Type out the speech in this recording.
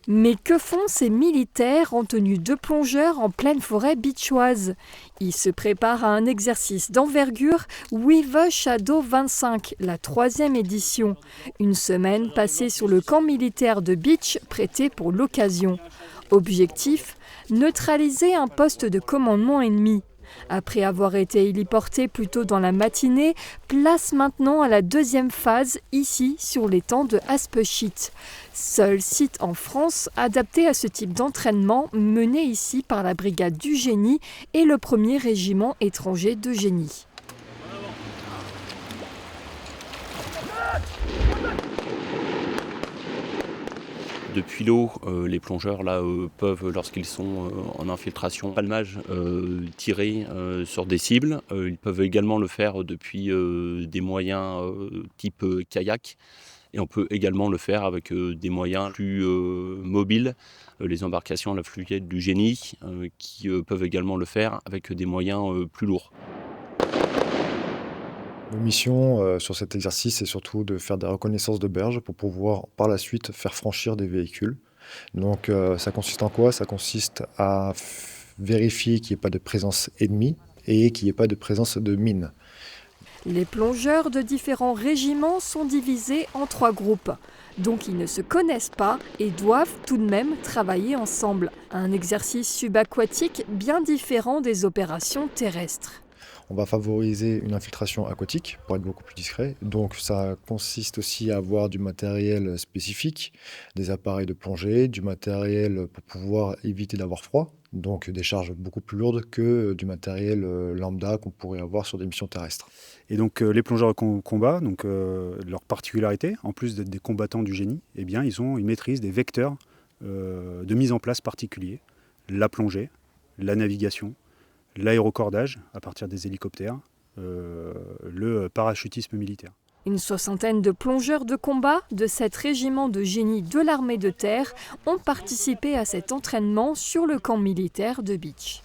Mais que font ces militaires en tenue de plongeur en pleine forêt beachoise? Ils se préparent à un exercice d'envergure Weaver Shadow 25, la 3e édition. Une semaine passée sur le camp militaire de Beach prêté pour l'occasion. Objectif, neutraliser un poste de commandement ennemi. Après avoir été héliporté plus tôt dans la matinée, place maintenant à la 2e phase, ici sur l'étang de Aspesheet. Seul site en France adapté à ce type d'entraînement mené ici par la brigade du génie et le 1er régiment étranger de génie. Depuis l'eau, les plongeurs là, peuvent, lorsqu'ils sont en infiltration, palmage, tirer sur des cibles. Ils peuvent également le faire depuis des moyens type kayak. Et on peut également le faire avec des moyens plus mobiles, les embarcations à la fluviale du génie, qui peuvent également le faire avec des moyens plus lourds. Nos missions sur cet exercice, c'est surtout de faire des reconnaissances de berges pour pouvoir par la suite faire franchir des véhicules. Donc ça consiste en quoi? Ça consiste à vérifier qu'il n'y ait pas de présence ennemie et qu'il n'y ait pas de présence de mines. Les plongeurs de différents régiments sont divisés en 3 groupes. Donc ils ne se connaissent pas et doivent tout de même travailler ensemble. Un exercice subaquatique bien différent des opérations terrestres. On va favoriser une infiltration aquatique pour être beaucoup plus discret. Donc ça consiste aussi à avoir du matériel spécifique, des appareils de plongée, du matériel pour pouvoir éviter d'avoir froid, donc des charges beaucoup plus lourdes que du matériel lambda qu'on pourrait avoir sur des missions terrestres. Et donc les plongeurs de combat, donc leur particularité, en plus d'être des combattants du génie, eh bien ils maîtrisent des vecteurs de mise en place particuliers, la plongée, la navigation, l'aérocordage à partir des hélicoptères, le parachutisme militaire. Une 60aine de plongeurs de combat de 7 régiments de génie de l'armée de terre ont participé à cet entraînement sur le camp militaire de Beach.